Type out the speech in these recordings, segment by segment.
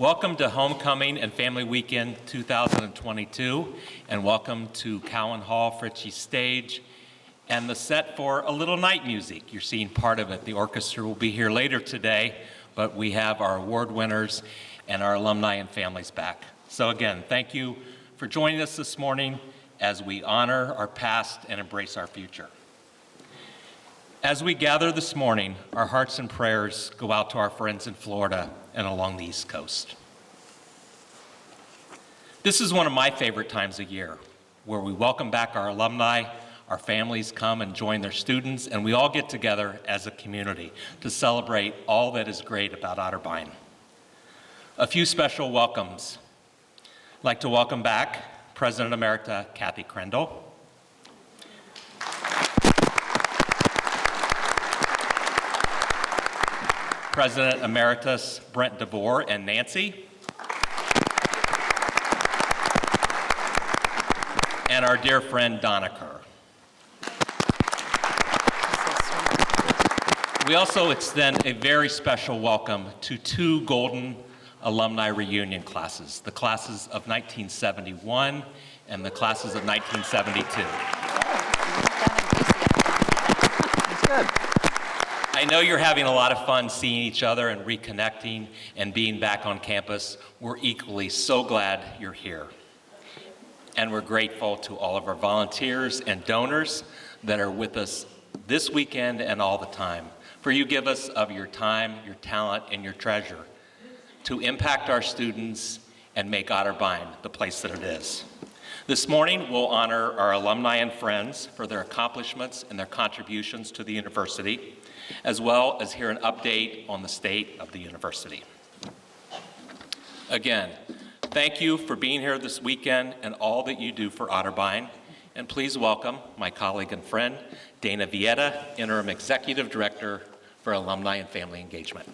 Welcome to Homecoming and Family Weekend 2022, and welcome to Cowan Hall, Fritchie Stage, and the set for a little night music. You're seeing part of it. The orchestra will be here later today, but we have our award winners and our alumni and families back. So again, thank you for joining us this morning as we honor our past and embrace our future. As we gather this morning, our hearts and prayers go out to our friends in Florida and along the East Coast. This is one of my favorite times of year, where we welcome back our alumni, our families come and join their students, and we all get together as a community to celebrate all that is great about Otterbein. A few special welcomes. I'd like to welcome back President Emerita Kathy Crendel, President Emeritus Brent DeVore and Nancy, and our dear friend Donna Kerr. We also extend a very special welcome to two golden alumni reunion classes, the classes of 1971 and the classes of 1972. That's good. I know you're having a lot of fun seeing each other and reconnecting and being back on campus. We're equally so glad you're here. And we're grateful to all of our volunteers and donors that are with us this weekend and all the time. For you give us of your time, your talent, and your treasure to impact our students and make Otterbein the place that it is. This morning, we'll honor our alumni and friends for their accomplishments and their contributions to the university, as well as hear an update on the state of the university. Again, thank you for being here this weekend and all that you do for Otterbein. And please welcome my colleague and friend, Dana Vieta, Interim Executive Director for Alumni and Family Engagement.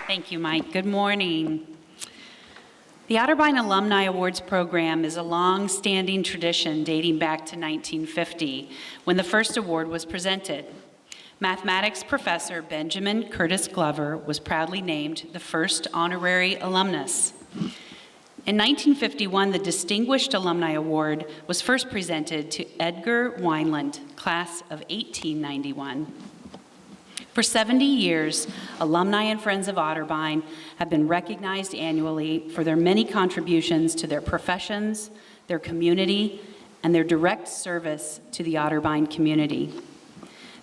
Thank you, Mike. Good morning. The Otterbein Alumni Awards program is a long-standing tradition dating back to 1950, when the first award was presented. Mathematics professor Benjamin Curtis Glover was proudly named the first honorary alumnus. In 1951, the Distinguished Alumni Award was first presented to Edgar Wineland, class of 1891. For 70 years, alumni and friends of Otterbein have been recognized annually for their many contributions to their professions, their community, and their direct service to the Otterbein community.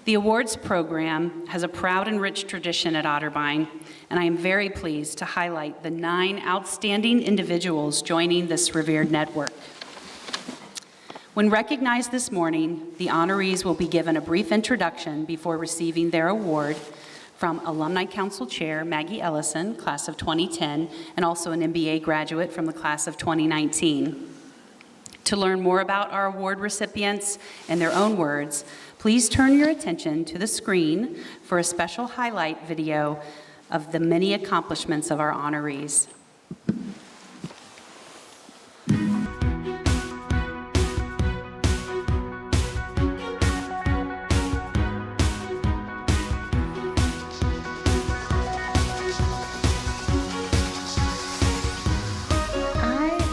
The awards program has a proud and rich tradition at Otterbein, and I am very pleased to highlight the 9 outstanding individuals joining this revered network. When recognized this morning, the honorees will be given a brief introduction before receiving their award from Alumni Council Chair Maggie Ellison, class of 2010, and also an MBA graduate from the class of 2019. To learn more about our award recipients and their own words, please turn your attention to the screen for a special highlight video of the many accomplishments of our honorees.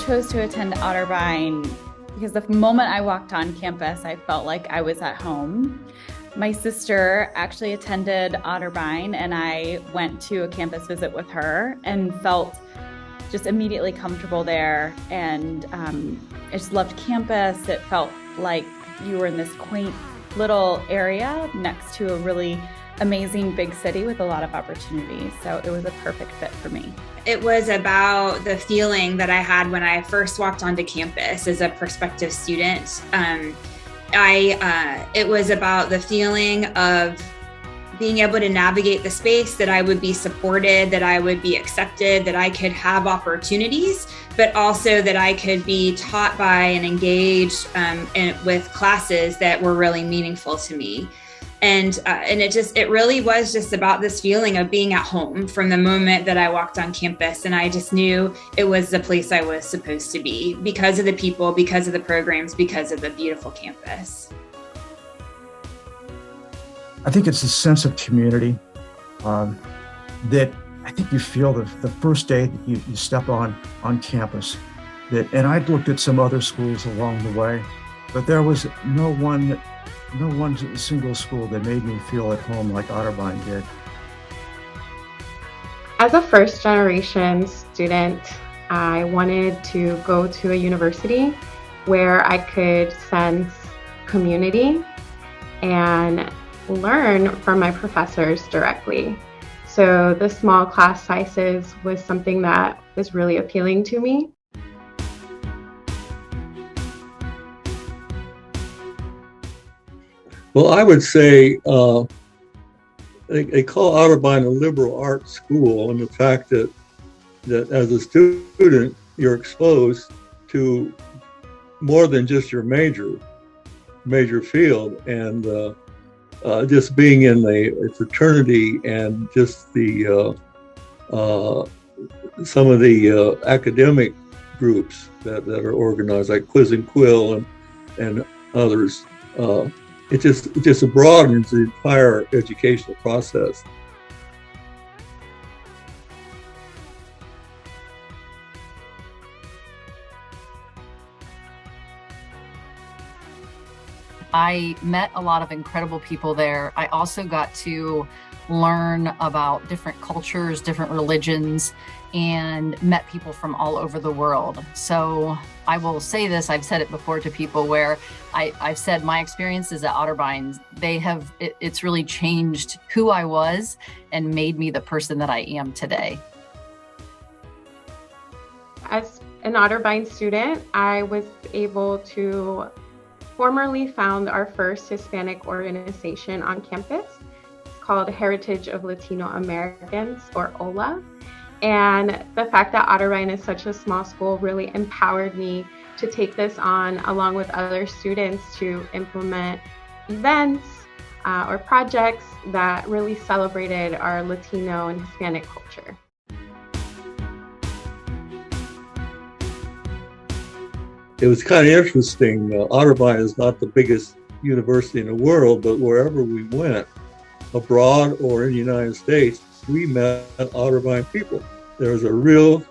Chose to attend Otterbein because the moment I walked on campus, I felt like I was at home. My sister actually attended Otterbein, and I went to a campus visit with her and felt just immediately comfortable there. And I just loved campus. It felt like you were in this quaint little area next to a really amazing big city with a lot of opportunities. So it was a perfect fit for me. It was about the feeling that I had when I first walked onto campus as a prospective student. It was about the feeling of being able to navigate the space, that I would be supported, that I would be accepted, that I could have opportunities, but also that I could be taught by and engaged with classes that were really meaningful to me. And it really was just about this feeling of being at home from the moment that I walked on campus. And I just knew it was the place I was supposed to be because of the people, because of the programs, because of the beautiful campus. I think it's a sense of community that I think you feel the first day that you step on campus. And I looked at some other schools along the way, but there was no one single school that made me feel at home like Otterbein did. As a first generation student, I wanted to go to a university where I could sense community and learn from my professors directly. So the small class sizes was something that was really appealing to me. Well, I would say they call Otterbein a liberal arts school, and the fact that as a student you're exposed to more than just your major field, and just being in a fraternity and just the some of the academic groups that are organized, like Quiz and Quill and others. It just broadens the entire educational process. I met a lot of incredible people there. I also got to learn about different cultures, different religions, and met people from all over the world. So I will say this, I've said it before to people where I've said my experiences at Otterbein, it's really changed who I was and made me the person that I am today. As an Otterbein student, I was able to formally found our first Hispanic organization on campus. It's called Heritage of Latino Americans, or HOLA. And the fact that Otterbein is such a small school really empowered me to take this on along with other students to implement events or projects that really celebrated our Latino and Hispanic culture. It was kind of interesting. Otterbein is not the biggest university in the world, but wherever we went, abroad or in the United States, we met Otterbein people. There's a real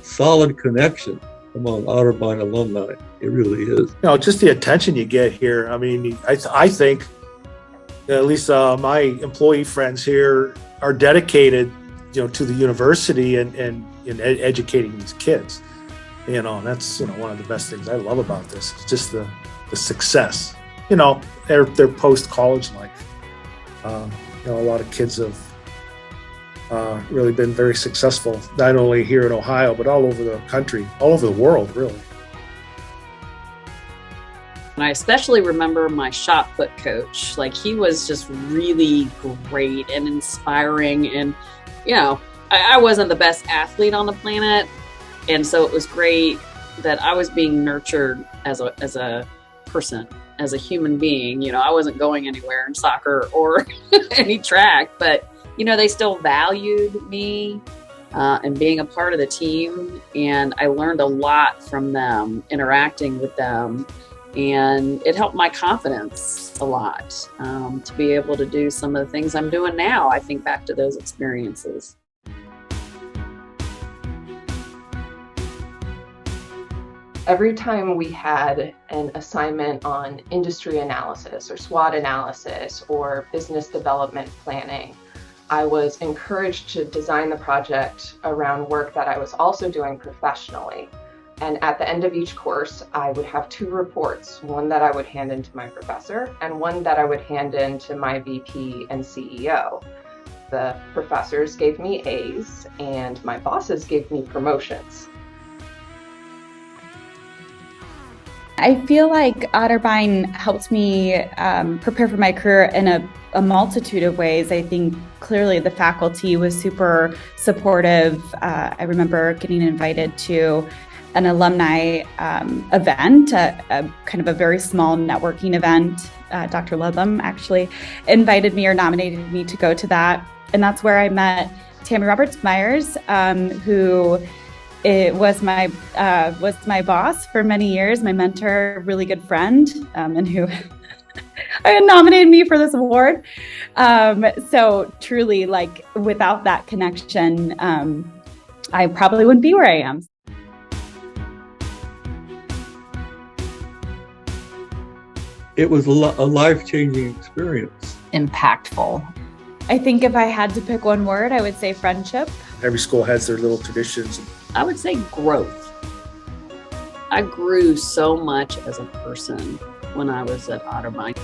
solid connection among Otterbein alumni. It really is. You know, just the attention you get here. I mean, I think at least my employee friends here are dedicated, to the university and educating these kids. And that's one of the best things I love about this. It's just the success. Their post-college life. A lot of kids have really been very successful, not only here in Ohio, but all over the country, all over the world, really. And I especially remember my shot put coach. Like, he was just really great and inspiring. And, I wasn't the best athlete on the planet. And so it was great that I was being nurtured as a person, as a human being. I wasn't going anywhere in soccer or any track, but they still valued me and being a part of the team. And I learned a lot from them, interacting with them. And it helped my confidence a lot to be able to do some of the things I'm doing now. I think back to those experiences. Every time we had an assignment on industry analysis or SWOT analysis or business development planning, I was encouraged to design the project around work that I was also doing professionally. And at the end of each course, I would have 2 reports, one that I would hand in to my professor and one that I would hand in to my VP and CEO. The professors gave me A's and my bosses gave me promotions. I feel like Otterbein helped me prepare for my career in a multitude of ways. I think clearly the faculty was super supportive. I remember getting invited to an alumni event, a kind of a very small networking event. Dr. Ludlam actually invited me or nominated me to go to that. And that's where I met Tammy Roberts-Myers, who was my boss for many years, my mentor, really good friend, and who nominated me for this award. So truly, like, without that connection, I probably wouldn't be where I am. It was a life-changing experience. Impactful. I think if I had to pick one word, I would say friendship. Every school has their little traditions. I would say growth. I grew so much as a person when I was at Otterbein.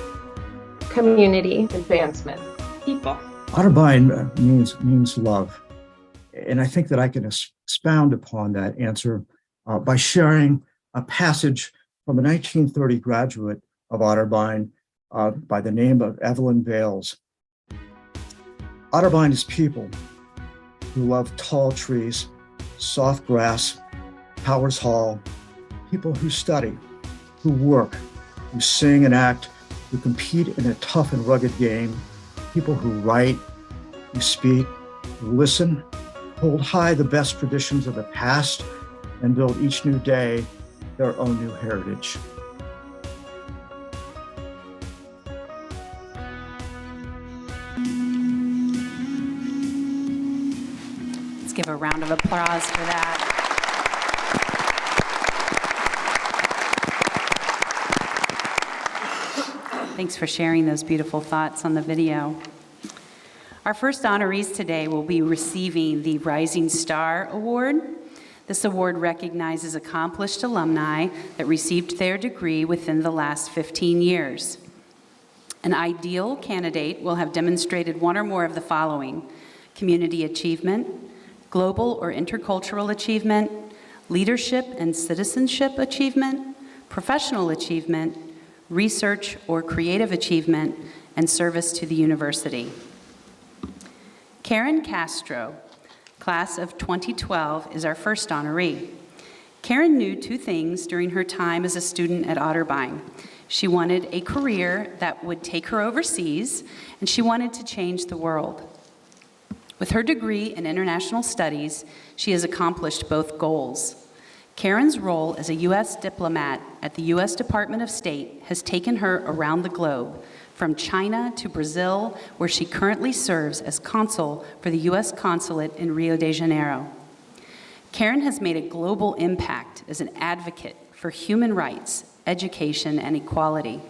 Community advancement. People. Otterbein means love. And I think that I can expound upon that answer by sharing a passage from a 1930 graduate of Otterbein by the name of Evelyn Vales. Otterbein is people who love tall trees, soft grass, Powers Hall, people who study, who work, who sing and act, who compete in a tough and rugged game, people who write, who speak, who listen, hold high the best traditions of the past, and build each new day their own new heritage. Let's give a round of applause for that. Thanks for sharing those beautiful thoughts on the video. Our first honorees today will be receiving the Rising Star Award. This award recognizes accomplished alumni that received their degree within the last 15 years. An ideal candidate will have demonstrated one or more of the following: community achievement, global or intercultural achievement, leadership and citizenship achievement, professional achievement, research or creative achievement, and service to the university. Karen Castro, class of 2012, is our first honoree. Karen knew two things during her time as a student at Otterbein. She wanted a career that would take her overseas, and she wanted to change the world. With her degree in international studies, she has accomplished both goals. Karen's role as a U.S. diplomat at the U.S. Department of State has taken her around the globe, from China to Brazil, where she currently serves as consul for the U.S. Consulate in Rio de Janeiro. Karen has made a global impact as an advocate for human rights, education, and equality.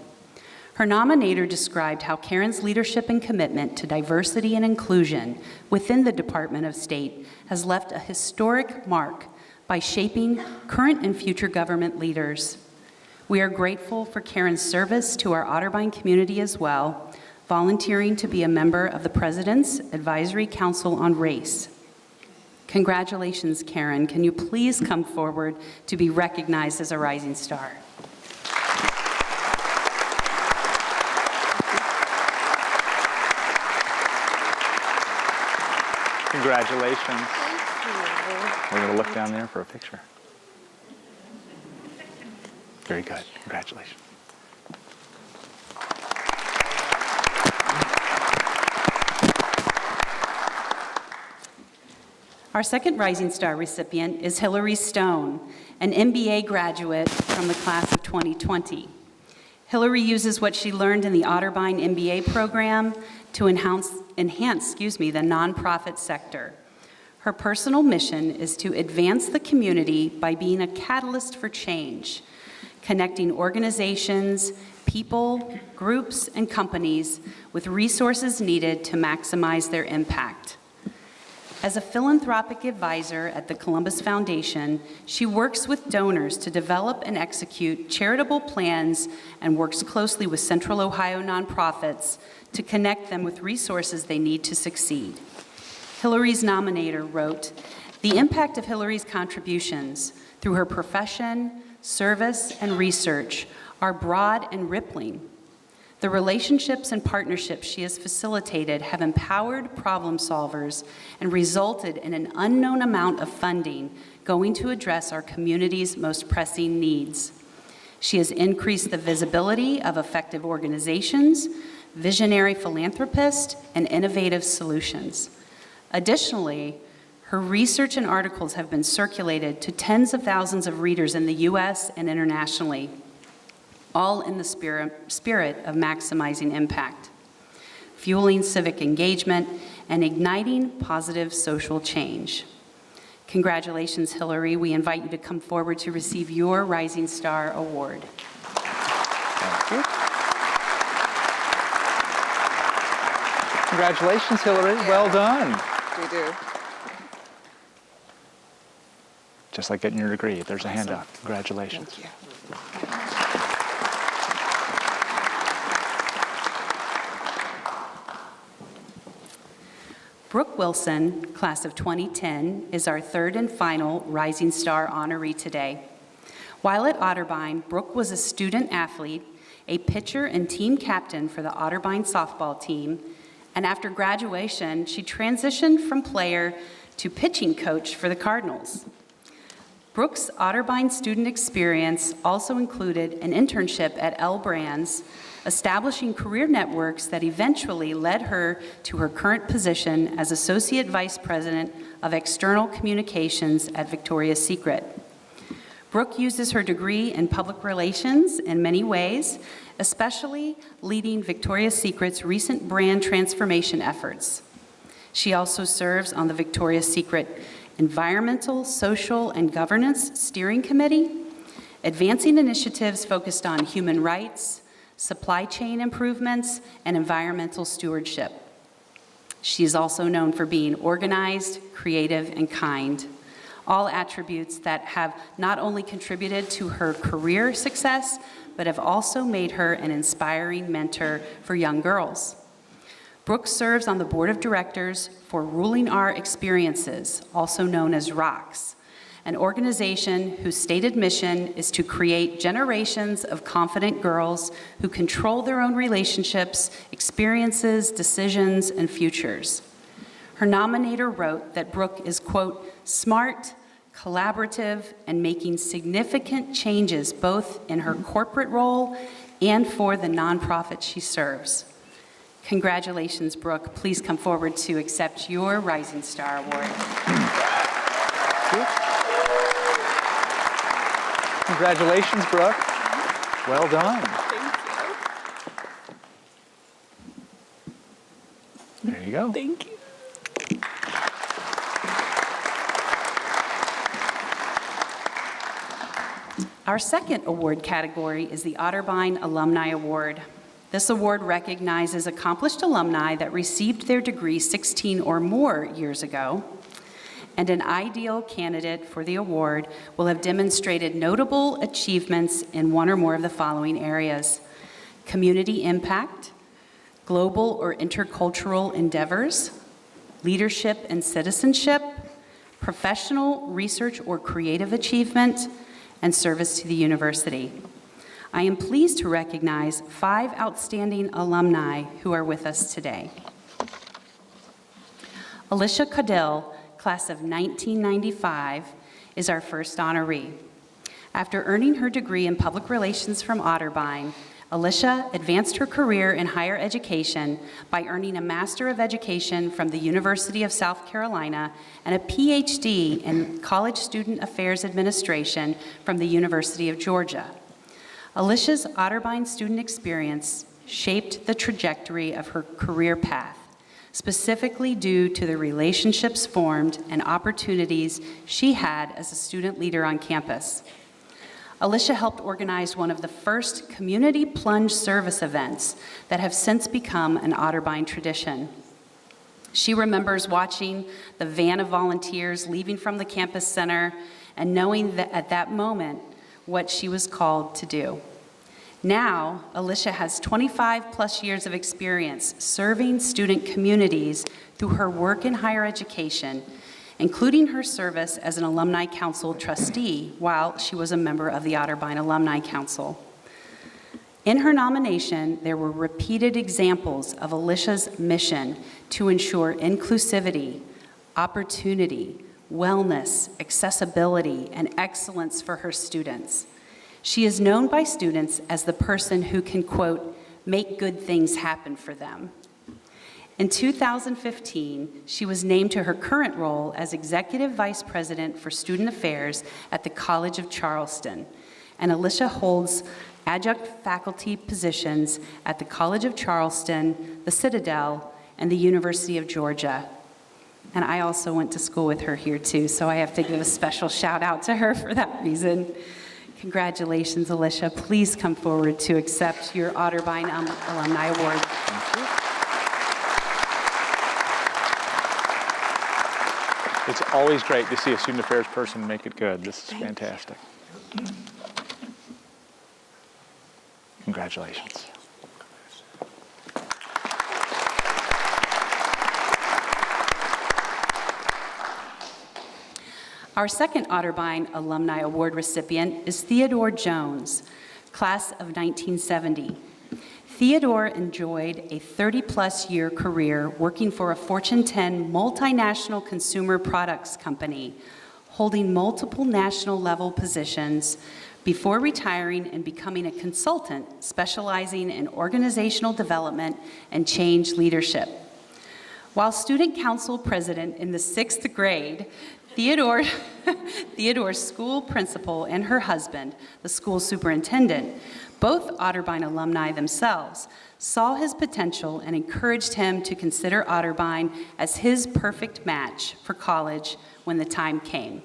Her nominator described how Karen's leadership and commitment to diversity and inclusion within the Department of State has left a historic mark by shaping current and future government leaders. We are grateful for Karen's service to our Otterbein community as well, volunteering to be a member of the President's Advisory Council on Race. Congratulations, Karen. Can you please come forward to be recognized as a Rising Star? Congratulations. We're going to look down there for a picture. Very good. Congratulations. Our second Rising Star recipient is Hillary Stone, an MBA graduate from the class of 2020. Hillary uses what she learned in the Otterbein MBA program to enhance the nonprofit sector. Her personal mission is to advance the community by being a catalyst for change, connecting organizations, people, groups, and companies with resources needed to maximize their impact. As a philanthropic advisor at the Columbus Foundation, she works with donors to develop and execute charitable plans and works closely with Central Ohio nonprofits to connect them with resources they need to succeed. Hillary's nominator wrote, "The impact of Hillary's contributions through her profession, service, and research are broad and rippling. The relationships and partnerships she has facilitated have empowered problem solvers and resulted in an unknown amount of funding going to address our community's most pressing needs. She has increased the visibility of effective organizations, visionary philanthropists, and innovative solutions. Additionally, her research and articles have been circulated to tens of thousands of readers in the U.S. and internationally. all in the spirit of maximizing impact, fueling civic engagement, and igniting positive social change. Congratulations, Hillary. We invite you to come forward to receive your Rising Star Award. Thank you. Congratulations, Hillary. Well done. We do. Just like getting your degree. There's a hand up. Congratulations. Thank you. Brooke Wilson, class of 2010, is our third and final Rising Star honoree today. While at Otterbein, Brooke was a student athlete, a pitcher and team captain for the Otterbein softball team, and after graduation, she transitioned from player to pitching coach for the Cardinals. Brooke's Otterbein student experience also included an internship at L Brands, establishing career networks that eventually led her to her current position as Associate Vice President of External Communications at Victoria's Secret. Brooke uses her degree in public relations in many ways, especially leading Victoria's Secret's recent brand transformation efforts. She also serves on the Victoria's Secret Environmental, Social, and Governance Steering Committee, advancing initiatives focused on human rights, supply chain improvements, and environmental stewardship. She is also known for being organized, creative, and kind, all attributes that have not only contributed to her career success, but have also made her an inspiring mentor for young girls. Brooke serves on the board of directors for Ruling Our Experiences, also known as ROCKS, an organization whose stated mission is to create generations of confident girls who control their own relationships, experiences, decisions, and futures. Her nominator wrote that Brooke is, quote, smart, collaborative, and making significant changes both in her corporate role and for the nonprofit she serves. Congratulations, Brooke. Please come forward to accept your Rising Star Award. Congratulations, Brooke. Well done. There you go. Thank you. Our second award category is the Otterbein Alumni Award. This award recognizes accomplished alumni that received their degree 16 or more years ago, and an ideal candidate for the award will have demonstrated notable achievements in one or more of the following areas: community impact, global or intercultural endeavors, leadership and citizenship, professional, research, or creative achievement, and service to the university. I am pleased to recognize 5 outstanding alumni who are with us today. Alicia Caudill, class of 1995, is our first honoree. After earning her degree in public relations from Otterbein, Alicia advanced her career in higher education by earning a Master of Education from the University of South Carolina and a PhD in College Student Affairs Administration from the University of Georgia. Alicia's Otterbein student experience shaped the trajectory of her career path, specifically due to the relationships formed and opportunities she had as a student leader on campus. Alicia helped organize one of the first community plunge service events that have since become an Otterbein tradition. She remembers watching the van of volunteers leaving from the campus center and knowing that at that moment what she was called to do. Now, Alicia has 25 plus years of experience serving student communities through her work in higher education, including her service as an Alumni Council trustee while she was a member of the Otterbein Alumni Council. In her nomination, there were repeated examples of Alicia's mission to ensure inclusivity, opportunity, wellness, accessibility, and excellence for her students. She is known by students as the person who can, quote, make good things happen for them. In 2015, she was named to her current role as Executive Vice President for Student Affairs at the College of Charleston, and Alicia holds adjunct faculty positions at the College of Charleston, the Citadel, and the University of Georgia. And I also went to school with her here too, so I have to give a special shout out to her for that reason. Congratulations, Alicia. Please come forward to accept your Otterbein Alumni Award. Thank you. It's always great to see a student affairs person make it good. This is fantastic. Congratulations. Our second Otterbein Alumni Award recipient is Theodore Jones, class of 1970. Theodore enjoyed a 30-plus year career working for a Fortune 10 multinational consumer products company, holding multiple national level positions before retiring and becoming a consultant specializing in organizational development and change leadership. While student council president in the 6th grade, Theodore's school principal and her husband, the school superintendent, both Otterbein alumni themselves, saw his potential and encouraged him to consider Otterbein as his perfect match for college when the time came.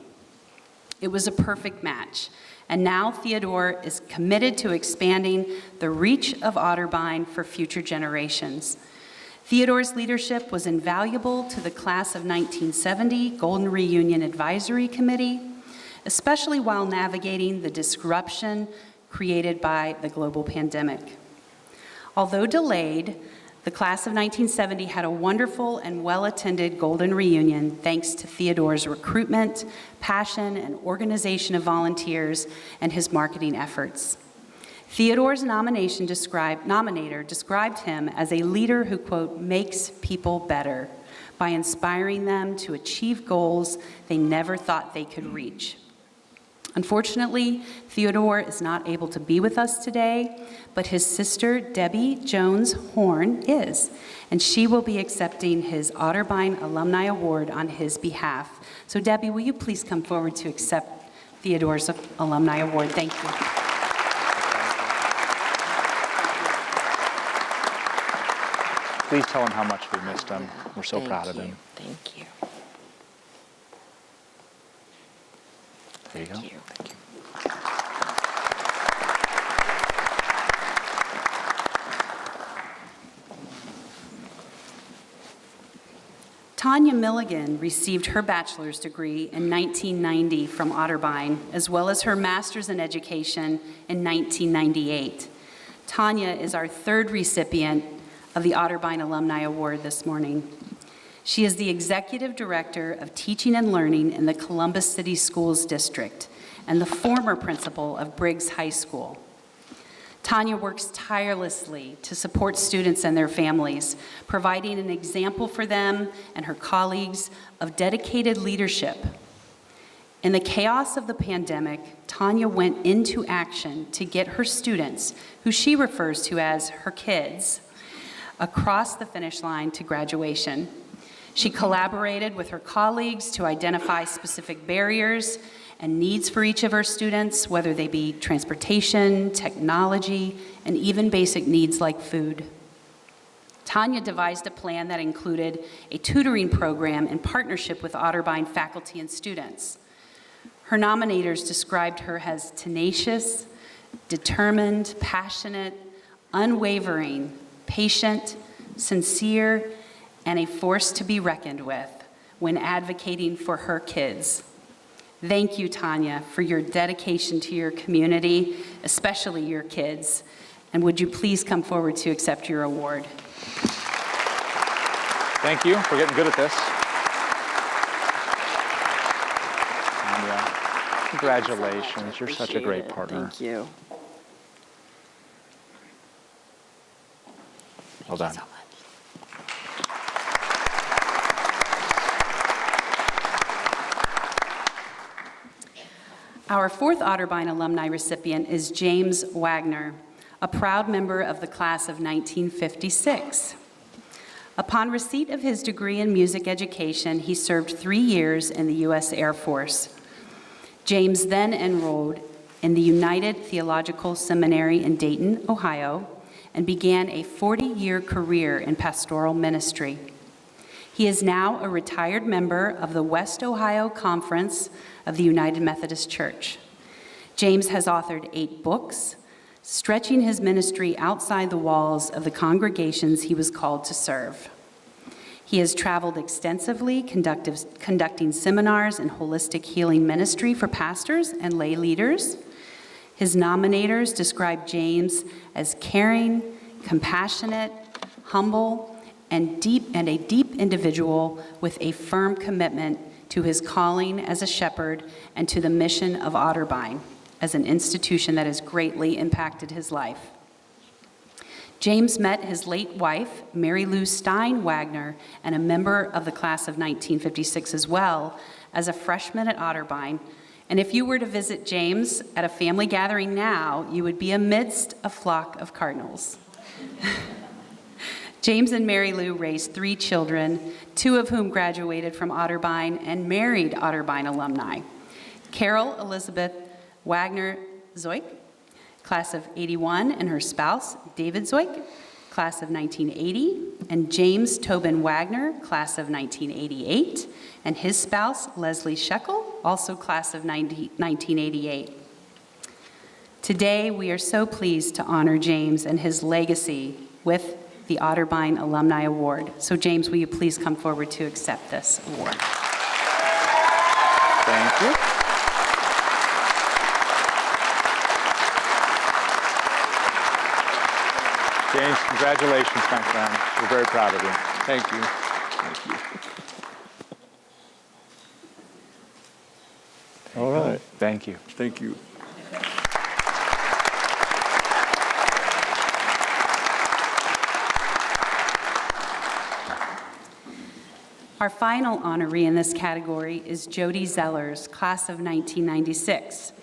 It was a perfect match, and now Theodore is committed to expanding the reach of Otterbein for future generations. Theodore's leadership was invaluable to the class of 1970 Golden Reunion Advisory Committee, especially while navigating the disruption created by the global pandemic. Although delayed, the class of 1970 had a wonderful and well-attended Golden Reunion thanks to Theodore's recruitment, passion, and organization of volunteers and his marketing efforts. Theodore's nominator described him as a leader who, quote, makes people better by inspiring them to achieve goals they never thought they could reach. Unfortunately, Theodore is not able to be with us today, but his sister, Debbie Jones Horn, is, and she will be accepting his Otterbein Alumni Award on his behalf. So Debbie, will you please come forward to accept Theodore's Alumni Award? Thank you. Please tell him how much we missed him. We're so proud of him. Thank you. There you go. Thank you. Thank you. Tanya Milligan received her bachelor's degree in 1990 from Otterbein, as well as her master's in education in 1998. Tanya is our third recipient of the Otterbein Alumni Award this morning. She is the Executive Director of Teaching and Learning in the Columbus City Schools District and the former principal of Briggs High School. Tanya works tirelessly to support students and their families, providing an example for them and her colleagues of dedicated leadership. In the chaos of the pandemic, Tanya went into action to get her students, who she refers to as her kids, across the finish line to graduation. She collaborated with her colleagues to identify specific barriers and needs for each of her students, whether they be transportation, technology, and even basic needs like food. Tanya devised a plan that included a tutoring program in partnership with Otterbein faculty and students. Her nominators described her as tenacious, determined, passionate, unwavering, patient, sincere, and a force to be reckoned with when advocating for her kids. Thank you, Tanya, for your dedication to your community, especially your kids. And would you please come forward to accept your award? Thank you for getting good at this. And, congratulations. You're such a great partner. Thank you. Well done. So much. Our fourth Otterbein alumni recipient is James Wagner, a proud member of the class of 1956. Upon receipt of his degree in music education, he served 3 years in the U.S. Air Force. James then enrolled in the United Theological Seminary in Dayton, Ohio, and began a 40-year career in pastoral ministry. He is now a retired member of the West Ohio Conference of the United Methodist Church. James has authored 8 books, stretching his ministry outside the walls of the congregations he was called to serve. He has traveled extensively, conducting seminars in holistic healing ministry for pastors and lay leaders. His nominators describe James as caring, compassionate, humble, and a deep individual with a firm commitment to his calling as a shepherd and to the mission of Otterbein as an institution that has greatly impacted his life. James met his late wife, Mary Lou Stein Wagner, and a member of the class of 1956 as well, as a freshman at Otterbein. And if you were to visit James at a family gathering now, you would be amidst a flock of cardinals. James and Mary Lou raised 3 children, 2 of whom graduated from Otterbein and married Otterbein alumni. Carol Elizabeth Wagner Zoik, class of 81, and her spouse, David Zoik, class of 1980, and James Tobin Wagner, class of 1988, and his spouse, Leslie Shekel, also class of 1988. Today, we are so pleased to honor James and his legacy with the Otterbein Alumni Award. So James, will you please come forward to accept this award? Thank you. James, congratulations, my friend. We're very proud of you. Thank you. Thank you. All right. Thank you. Thank you. Our final honoree in this category is Jody Zellers, class of 1996.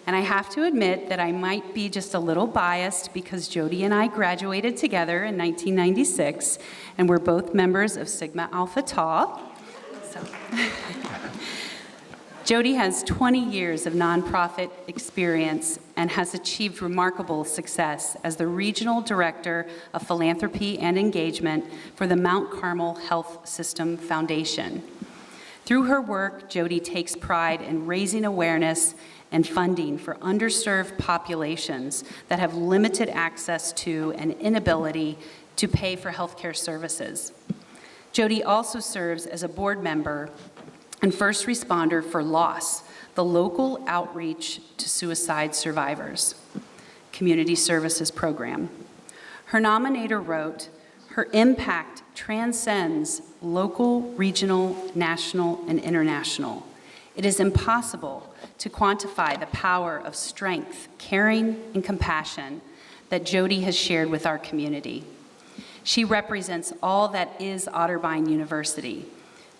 And I have to admit that I might be just a little biased because Jody and I graduated together in 1996, and we're both members of Sigma Alpha Tau. So. Jody has 20 years of nonprofit experience and has achieved remarkable success as the Regional Director of Philanthropy and Engagement for the Mount Carmel Health System Foundation. Through her work, Jody takes pride in raising awareness and funding for underserved populations that have limited access to and inability to pay for healthcare services. Jody also serves as a board member and first responder for LOSS, the Local Outreach to Suicide Survivors Community Services Program. Her nominator wrote, "Her impact transcends local, regional, national, and international. It is impossible to quantify the power of strength, caring, and compassion that Jody has shared with our community. She represents all that is Otterbein University,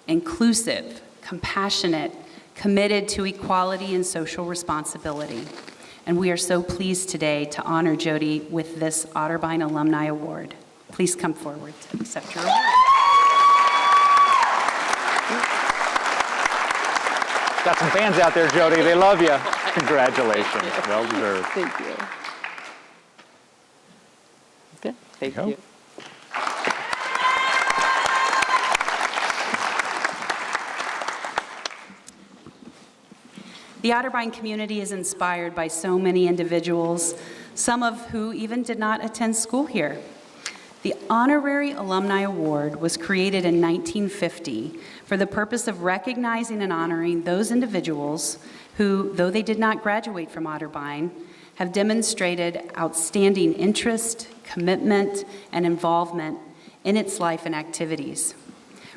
inclusive, compassionate, committed to equality and social responsibility. And we are so pleased today to honor Jody with this Otterbein Alumni Award. Please come forward to accept your award." Got some fans out there, Jody. They love you. Congratulations. Well deserved. Thank you. Okay, thank There you you. go. The Otterbein community is inspired by so many individuals, some of who even did not attend school here. The Honorary Alumni Award was created in 1950 for the purpose of recognizing and honoring those individuals who, though they did not graduate from Otterbein, have demonstrated outstanding interest, commitment, and involvement in its life and activities.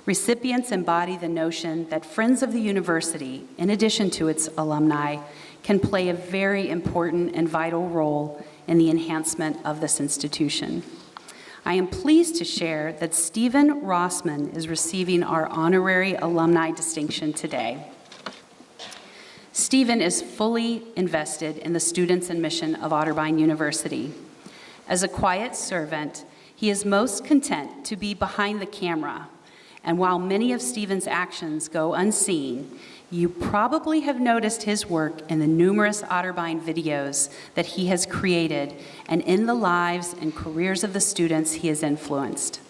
Recipients embody the notion that Friends of the University, in addition to its alumni, can play a very important and vital role in the enhancement of this institution. I am pleased to share that Stephen Rossman is receiving our honorary alumni distinction today. Stephen is fully invested in the students and mission of Otterbein University. As a quiet servant, he is most content to be behind the camera And while many of Stephen's actions go unseen, you probably have noticed his work in the numerous Otterbein videos that he has created and in the lives and careers of the students he has influenced.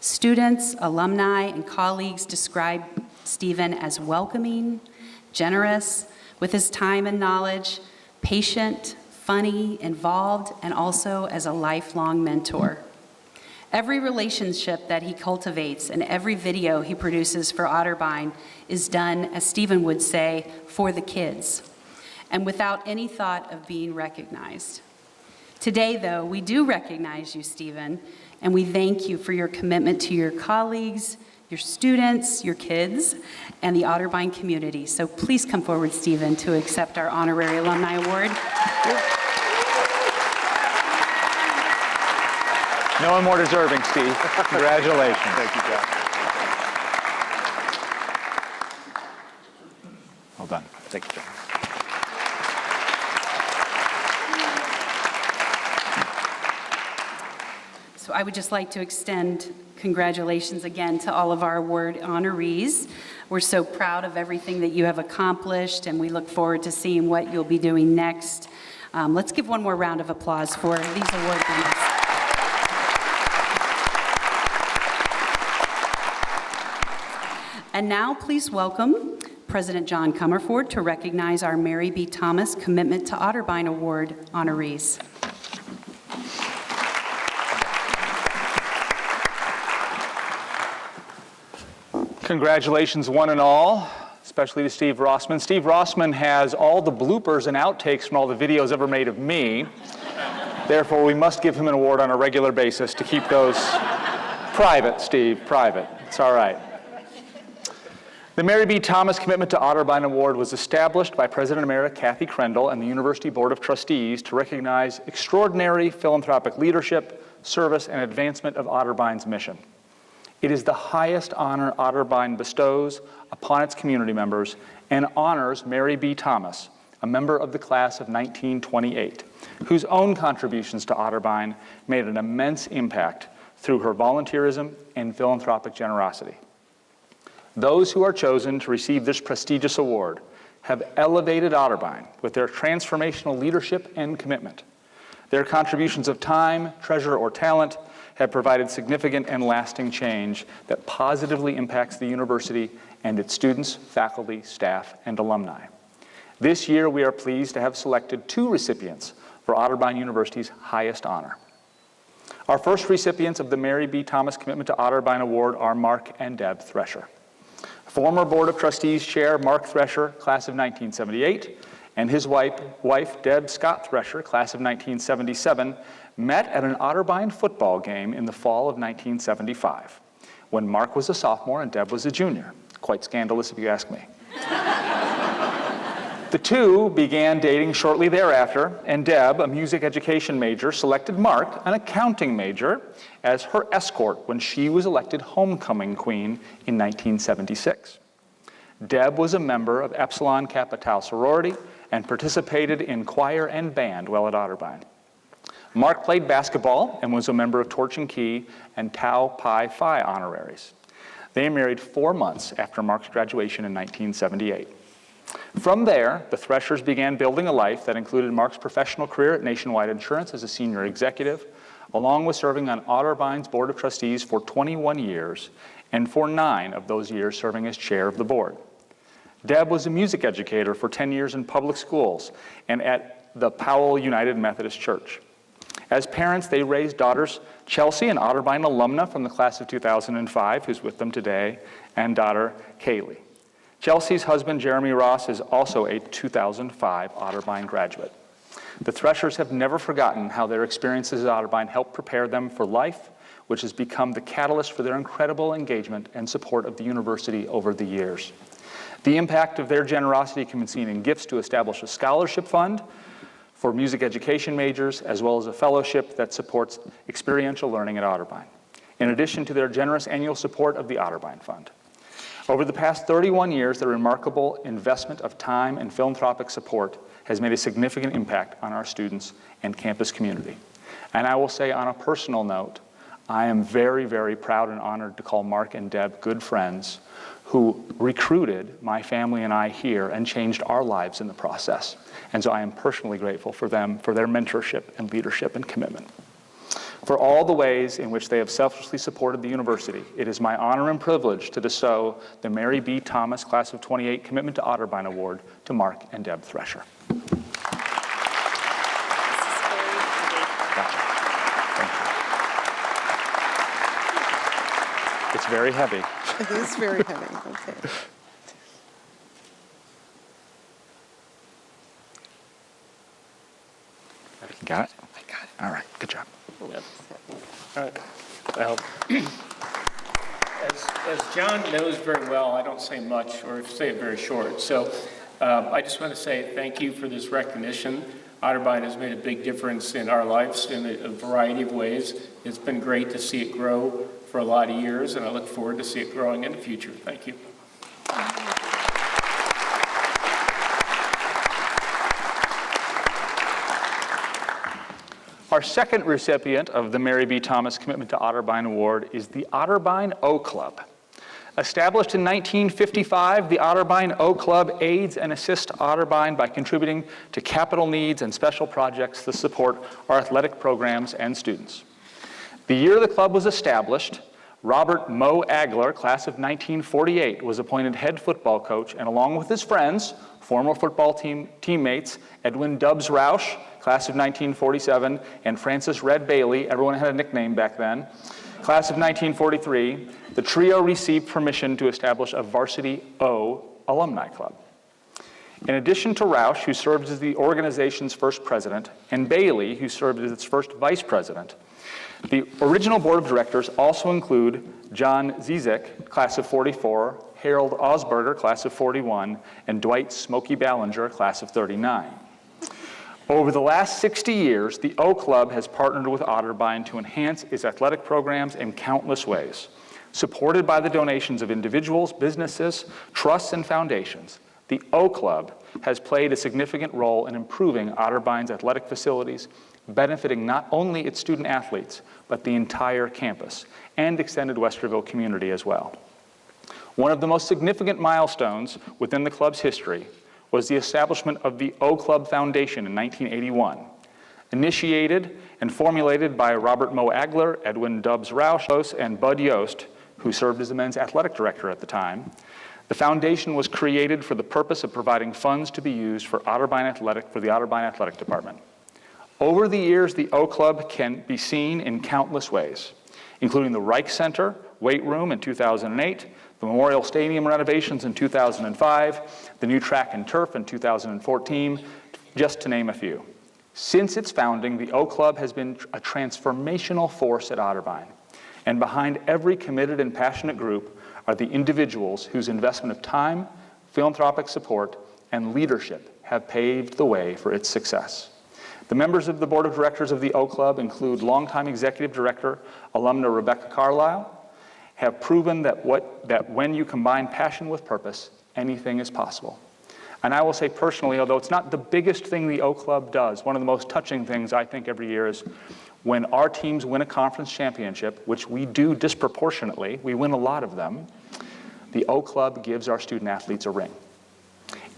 Students, alumni, and colleagues describe Stephen as welcoming, generous, with his time and knowledge, patient, funny, involved, and also as a lifelong mentor. Every relationship that he cultivates and every video he produces for Otterbein is done, as Stephen would say, for the kids, and without any thought of being recognized. Today, though, we do recognize you, Stephen, and we thank you for your commitment to your colleagues, your students, your kids, and the Otterbein community. So please come forward, Stephen, to accept our Honorary Alumni Award. No one more deserving, Steve. Congratulations. Thank you, Jeff. Well done. Thank you, Jeff. So I would just like to extend congratulations again to all of our award honorees. We're so proud of everything that you have accomplished, and we look forward to seeing what you'll be doing next. Let's give one more round of applause for these award winners. And now, please welcome President John Comerford to recognize our Mary B. Thomas Commitment to Otterbein Award honorees. Congratulations, one and all, especially to Steve Rossman. Steve Rossman has all the bloopers and outtakes from all the videos ever made of me. Therefore, we must give him an award on a regular basis to keep those private, Steve, private. It's all right. The Mary B. Thomas Commitment to Otterbein Award was established by President Emerita Kathy Crendel and the University Board of Trustees to recognize extraordinary philanthropic leadership, service, and advancement of Otterbein's mission. It is the highest honor Otterbein bestows upon its community members and honors Mary B. Thomas, a member of the class of 1928, whose own contributions to Otterbein made an immense impact through her volunteerism and philanthropic generosity. Those who are chosen to receive this prestigious award have elevated Otterbein with their transformational leadership and commitment. Their contributions of time, treasure, or talent have provided significant and lasting change that positively impacts the university and its students, faculty, staff, and alumni. This year, we are pleased to have selected 2 recipients for Otterbein University's highest honor. Our first recipients of the Mary B. Thomas Commitment to Otterbein Award are Mark and Deb Thresher. Former Board of Trustees Chair Mark Thresher, class of 1978, and his wife Deb Scott Thresher, class of 1977, met at an Otterbein football game in the fall of 1975, when Mark was a sophomore and Deb was a junior. Quite scandalous if you ask me. The two began dating shortly thereafter, and Deb, a music education major, selected Mark, an accounting major, as her escort when she was elected homecoming queen in 1976. Deb was a member of Epsilon Kappa Tau sorority and participated in choir and band while at Otterbein. Mark played basketball and was a member of Torch and Key and Tau Pi Phi honoraries. They married 4 months after Mark's graduation in 1978. From there, the Threshers began building a life that included Mark's professional career at Nationwide Insurance as a senior executive, along with serving on Otterbein's Board of Trustees for 21 years, and for 9 of those years serving as chair of the board. Deb was a music educator for 10 years in public schools and at the Powell United Methodist Church. As parents, they raised daughters Chelsea, an Otterbein alumna from the class of 2005, who's with them today, and daughter Kaylee. Chelsea's husband, Jeremy Ross, is also a 2005 Otterbein graduate. The Threshers have never forgotten how their experiences at Otterbein helped prepare them for life, which has become the catalyst for their incredible engagement and support of the university over the years. The impact of their generosity can be seen in gifts to establish a scholarship fund for music education majors, as well as a fellowship that supports experiential learning at Otterbein, in addition to their generous annual support of the Otterbein Fund. Over the past 31 years, their remarkable investment of time and philanthropic support has made a significant impact on our students and campus community. And I will say on a personal note, I am very, very proud and honored to call Mark and Deb good friends who recruited my family and I here and changed our lives in the process. And so I am personally grateful for them, for their mentorship and leadership and commitment. For all the ways in which they have selflessly supported the university, it is my honor and privilege to bestow the Mary B. Thomas Class of 28 Commitment to Otterbein Award to Mark and Deb Thresher. It's very heavy. It is very heavy. Okay. You got it? I got it. All right, good job. Yep. All right. Well, as John knows very well, I don't say much or say it very short. So I just want to say thank you for this recognition. Otterbein has made a big difference in our lives in a variety of ways. It's been great to see it grow for a lot of years, and I look forward to see it growing in the future. Thank you. Our second recipient of the Mary B. Thomas Commitment to Otterbein Award is the Otterbein O Club. Established in 1955, the Otterbein O Club aids and assists Otterbein by contributing to capital needs and special projects to support our athletic programs and students. The year the club was established, Robert Mo Agler, class of 1948, was appointed head football coach, and along with his friends, former football teammates Edwin Dubs Roush, class of 1947, and Francis Red Bailey, everyone had a nickname back then, class of 1943, the trio received permission to establish a Varsity O alumni club. In addition to Roush, who served as the organization's first president, and Bailey, who served as its first vice president, the original board of directors also include John Zizek, class of 44, Harold Osberger, class of 41, and Dwight Smokey Ballinger, class of 39. Over the last 60 years, the O Club has partnered with Otterbein to enhance its athletic programs in countless ways. Supported by the donations of individuals, businesses, trusts, and foundations, the O Club has played a significant role in improving Otterbein's athletic facilities, benefiting not only its student athletes, but the entire campus and extended Westerville community as well. One of the most significant milestones within the club's history was the establishment of the O Club Foundation in 1981. Initiated and formulated by Robert Mo Agler, Edwin Dubs Roush, and Bud Yost, who served as the men's athletic director at the time, the foundation was created for the purpose of providing funds to be used for the Otterbein Athletic Department. Over the years, the O Club can be seen in countless ways, including the Reich Center, weight room in 2008, the Memorial Stadium renovations in 2005, the new track and turf in 2014, just to name a few. Since its founding, the O Club has been a transformational force at Otterbein, and behind every committed and passionate group are the individuals whose investment of time, philanthropic support, and leadership have paved the way for its success. The members of the board of directors of the O Club include longtime executive director, alumna Rebecca Carlisle, have proven that when you combine passion with purpose, anything is possible. And I will say personally, although it's not the biggest thing the O Club does, one of the most touching things I think every year is when our teams win a conference championship, which we do disproportionately, we win a lot of them, the O Club gives our student athletes a ring.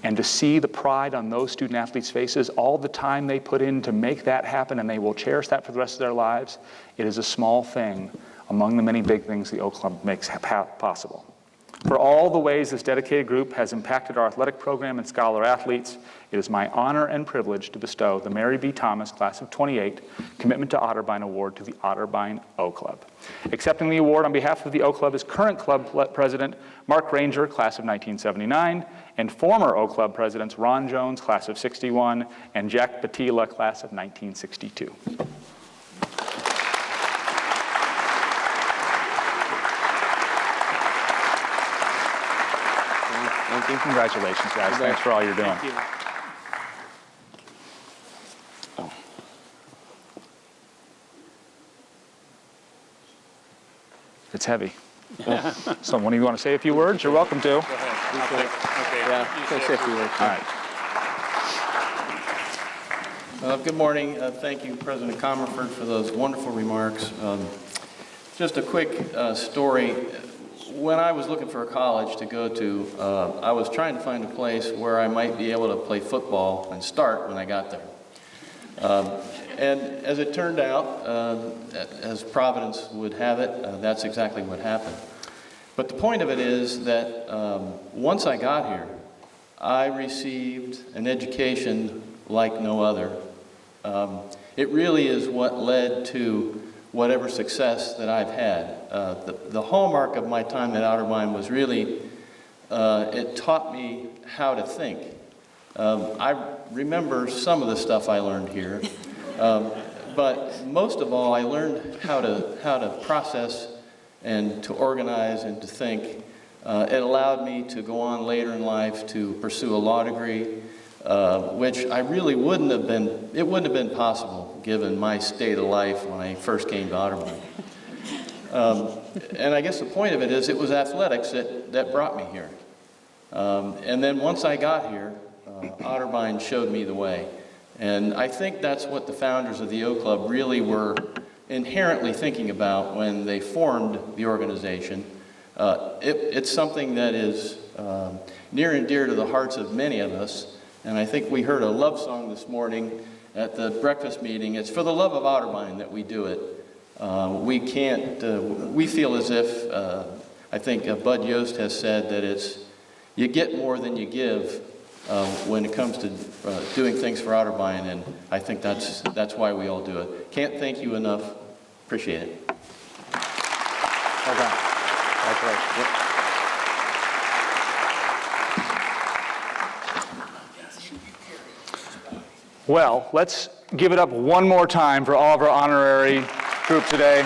And to see the pride on those student athletes' faces, all the time they put in to make that happen, and they will cherish that for the rest of their lives, it is a small thing among the many big things the O Club makes possible. For all the ways this dedicated group has impacted our athletic program and scholar athletes, it is my honor and privilege to bestow the Mary B. Thomas Class of 28 Commitment to Otterbein Award to the Otterbein O Club. Accepting the award on behalf of the O Club is current club president Mark Ranger, Class of 1979, and former O Club presidents Ron Jones, Class of 61, and Jack Batila, Class of 1962. Thank you. Congratulations, guys. Thanks for all you're doing. Thank you. Oh. It's heavy. So one of you want to say a few words? You're welcome to. Go ahead. Okay. Yeah, go say a few words. All right. Good morning. Thank you, President Comerford, for those wonderful remarks. Just a quick story. When I was looking for a college to go to, I was trying to find a place where I might be able to play football and start when I got there. And as it turned out, as Providence would have it, that's exactly what happened. But the point of it is that once I got here, I received an education like no other. It really is what led to whatever success that I've had. The hallmark of my time at Otterbein was really, it taught me how to think. I remember some of the stuff I learned here, but most of all, I learned how to process and to organize and to think. It allowed me to go on later in life to pursue a law degree, which I really wouldn't have been possible given my state of life when I first came to Otterbein. And I guess the point of it is it was athletics that brought me here. And then once I got here, Otterbein showed me the way. And I think that's what the founders of the O Club really were inherently thinking about when they formed the organization. It's something that is near and dear to the hearts of many of us. And I think we heard a love song this morning at the breakfast meeting. It's for the love of Otterbein that we do it. We feel as if, I think Bud Yost has said that you get more than you give when it comes to doing things for Otterbein, and I think that's why we all do it. Can't thank you enough. Appreciate it. Well done. Congratulations. Well, let's give it up one more time for all of our honorary group today.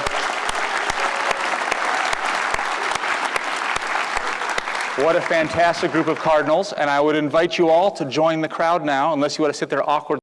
What a fantastic group of Cardinals, and I would invite you all to join the crowd now, unless you want to sit there awkwardly.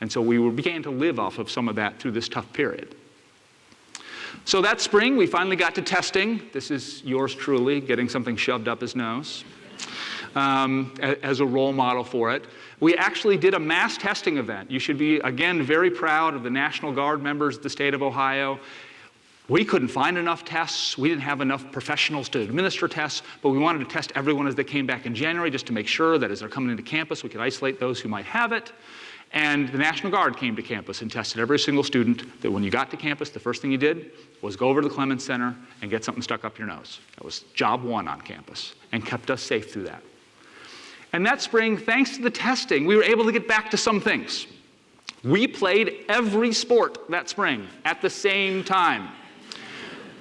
And so we began to live off of some of that through this tough period. So that spring, we finally got to testing. This is yours truly, getting something shoved up his nose as a role model for it. We actually did a mass testing event. You should be, again, very proud of the National Guard members of the state of Ohio. We couldn't find enough tests. We didn't have enough professionals to administer tests, but we wanted to test everyone as they came back in January just to make sure that as they're coming into campus, we could isolate those who might have it. And the National Guard came to campus and tested every single student that when you got to campus, the first thing you did was go over to the Clemens Center and get something stuck up your nose. That was job one on campus and kept us safe through that. And that spring, thanks to the testing, we were able to get back to some things. We played every sport that spring at the same time.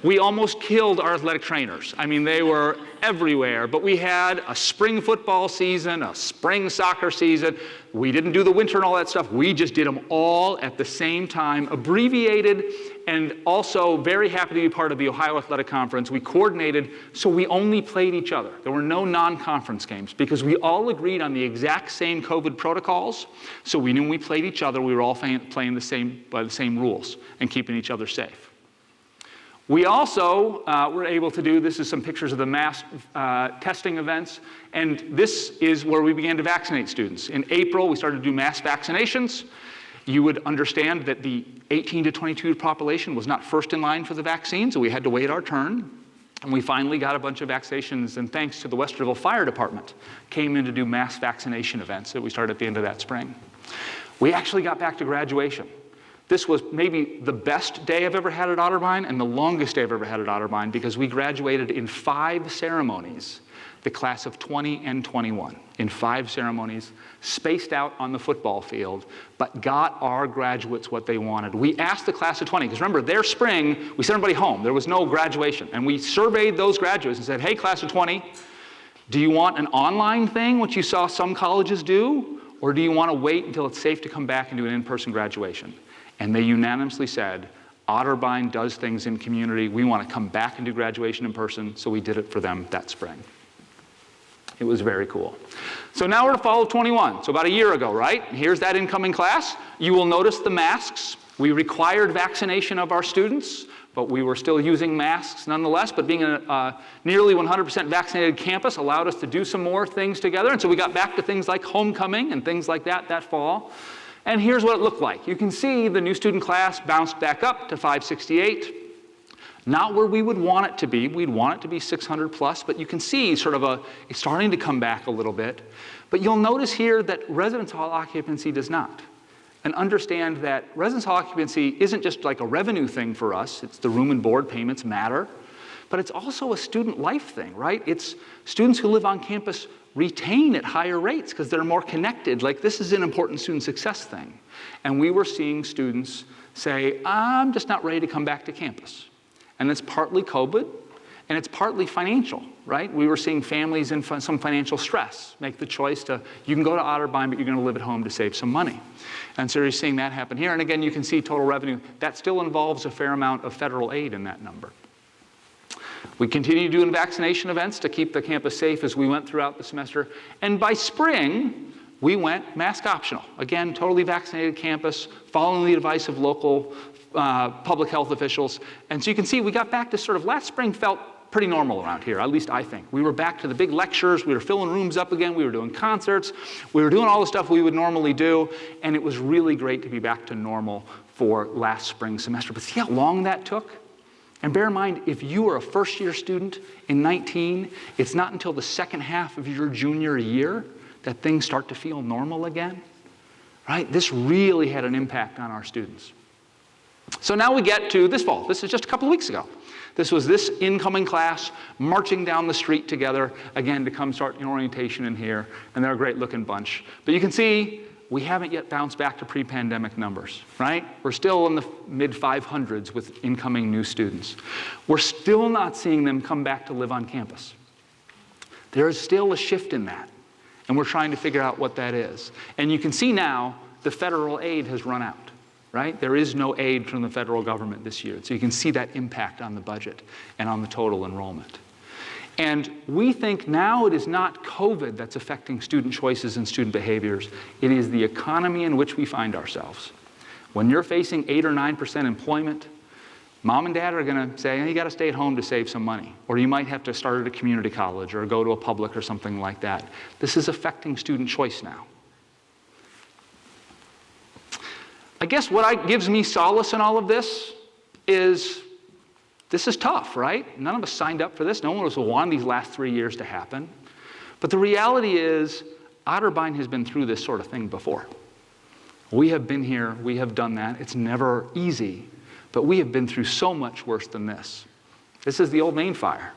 We almost killed our athletic trainers. I mean, they were everywhere, but we had a spring football season, a spring soccer season. We didn't do the winter and all that stuff. We just did them all at the same time, abbreviated, and also very happy to be part of the Ohio Athletic Conference. We coordinated, so we only played each other. There were no non-conference games because we all agreed on the exact same COVID protocols, so we knew when we played each other, we were all playing by the same rules and keeping each other safe. We also were able to do, this is some pictures of the mass testing events, and this is where we began to vaccinate students. In April, we started to do mass vaccinations. You would understand that the 18 to 22 population was not first in line for the vaccine, so we had to wait our turn. And we finally got a bunch of vaccinations, and thanks to the Westerville Fire Department, came in to do mass vaccination events that we started at the end of that spring. We actually got back to graduation. This was maybe the best day I've ever had at Otterbein and the longest day I've ever had at Otterbein because we graduated in 5 ceremonies, the class of 20 and 21, in 5 ceremonies, spaced out on the football field, but got our graduates what they wanted. We asked the class of 20, because remember, their spring, we sent everybody home. There was no graduation. And we surveyed those graduates and said, hey, class of 20, do you want an online thing, which you saw some colleges do, or do you want to wait until it's safe to come back and do an in-person graduation? And they unanimously said, Otterbein does things in community. We want to come back and do graduation in person, so we did it for them that spring. It was very cool. So now we're to fall of 21, so about a year ago, right? Here's that incoming class. You will notice the masks. We required vaccination of our students, but we were still using masks nonetheless. But being a nearly 100% vaccinated campus allowed us to do some more things together. And so we got back to things like homecoming and things like that fall. And here's what it looked like. You can see the new student class bounced back up to 568. Not where we would want it to be. We'd want it to be 600 plus, but you can see sort of it's starting to come back a little bit. But you'll notice here that residence hall occupancy does not. And understand that residence hall occupancy isn't just like a revenue thing for us. It's the room and board payments matter. But it's also a student life thing, right? It's students who live on campus retain at higher rates because they're more connected. Like, this is an important student success thing. And we were seeing students say, I'm just not ready to come back to campus. And it's partly COVID, and it's partly financial, right? We were seeing families in some financial stress make the choice to, you can go to Otterbein, but you're going to live at home to save some money. And so you're seeing that happen here. And again, you can see total revenue. That still involves a fair amount of federal aid in that number. We continued doing vaccination events to keep the campus safe as we went throughout the semester. And by spring, we went mask optional. Again, totally vaccinated campus, following the advice of local public health officials. And so you can see we got back to sort of last spring felt pretty normal around here, at least I think. We were back to the big lectures. We were filling rooms up again. We were doing concerts. We were doing all the stuff we would normally do. And it was really great to be back to normal for last spring semester. But see how long that took? And bear in mind, if you were a first-year student in 19, it's not until the second half of your junior year that things start to feel normal again, right? This really had an impact on our students. So now we get to this fall. This is just a couple of weeks ago. This was this incoming class marching down the street together, again, to come start an orientation in here, and they're a great-looking bunch. But you can see we haven't yet bounced back to pre-pandemic numbers, right? We're still in the mid-500s with incoming new students. We're still not seeing them come back to live on campus. There is still a shift in that, and we're trying to figure out what that is. And you can see now the federal aid has run out, right? There is no aid from the federal government this year, so you can see that impact on the budget and on the total enrollment. And we think now it is not COVID that's affecting student choices and student behaviors. It is the economy in which we find ourselves. When you're facing 8 or 9% employment, mom and dad are going to say, hey, you got to stay at home to save some money. Or you might have to start at a community college or go to a public or something like that. This is affecting student choice now. I guess what gives me solace in all of this is tough, right? None of us signed up for this. No one was wanting these last 3 years to happen. But the reality is, Otterbein has been through this sort of thing before. We have been here, we have done that. It's never easy, but we have been through so much worse than this. This is the old Maine fire.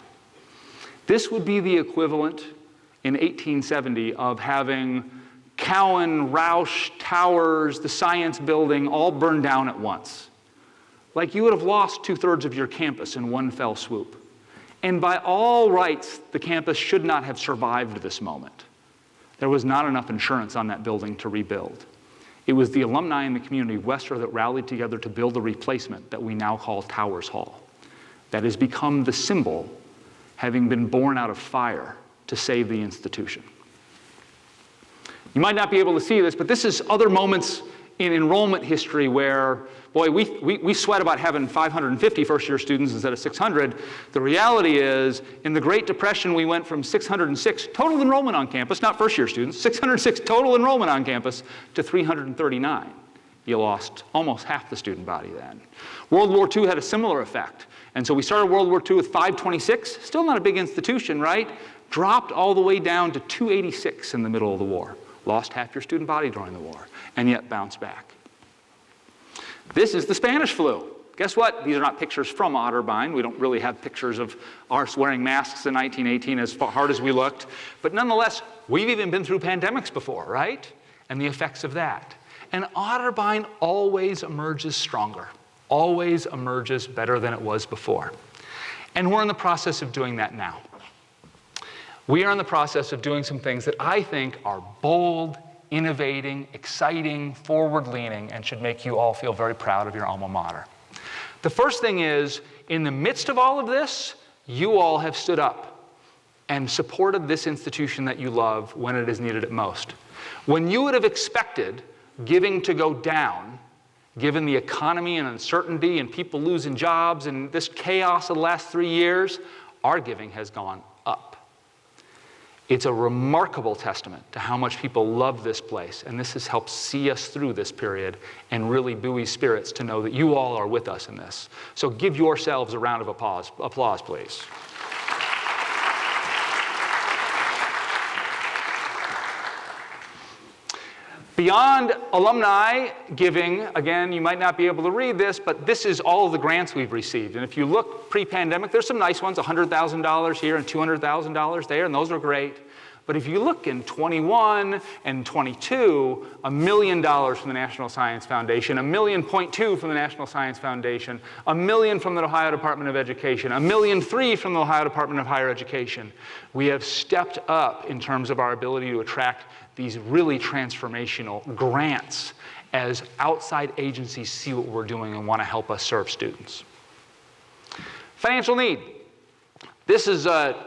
This would be the equivalent in 1870 of having Cowan, Roush, Towers, the Science Building all burned down at once. Like you would have lost 2/3 of your campus in one fell swoop. And by all rights, the campus should not have survived this moment. There was not enough insurance on that building to rebuild. It was the alumni in the community of Wester that rallied together to build a replacement that we now call Towers Hall. That has become the symbol, having been born out of fire to save the institution. You might not be able to see this, but this is other moments in enrollment history where, boy, we sweat about having 550 first-year students instead of 600. The reality is, in the Great Depression, we went from 606 total enrollment on campus, not first-year students, 606 total enrollment on campus to 339. You lost almost half the student body then. World War II had a similar effect. And so we started World War II with 526, still not a big institution, right? Dropped all the way down to 286 in the middle of the war. Lost half your student body during the war, and yet bounced back. This is the Spanish flu. Guess what? These are not pictures from Otterbein. We don't really have pictures of us wearing masks in 1918 as hard as we looked. But nonetheless, we've even been through pandemics before, right? And the effects of that. And Otterbein always emerges stronger, always emerges better than it was before. And we're in the process of doing that now. We are in the process of doing some things that I think are bold, innovating, exciting, forward-leaning, and should make you all feel very proud of your alma mater. The first thing is, in the midst of all of this, you all have stood up and supported this institution that you love when it is needed at most. When you would have expected giving to go down, given the economy and uncertainty and people losing jobs and this chaos of the last 3 years, our giving has gone up. It's a remarkable testament to how much people love this place, and this has helped see us through this period and really buoy spirits to know that you all are with us in this. So give yourselves a round of applause, please. Beyond alumni giving, again, you might not be able to read this, but this is all of the grants we've received. And if you look pre-pandemic, there's some nice ones, $100,000 here and $200,000 there, and those are great. But if you look in 21 and 22, $1 million from the National Science Foundation, $1.2 million from the National Science Foundation, $1 million from the Ohio Department of Education, $1.3 million from the Ohio Department of Higher Education. We have stepped up in terms of our ability to attract these really transformational grants as outside agencies see what we're doing and want to help us serve students. Financial need. This is a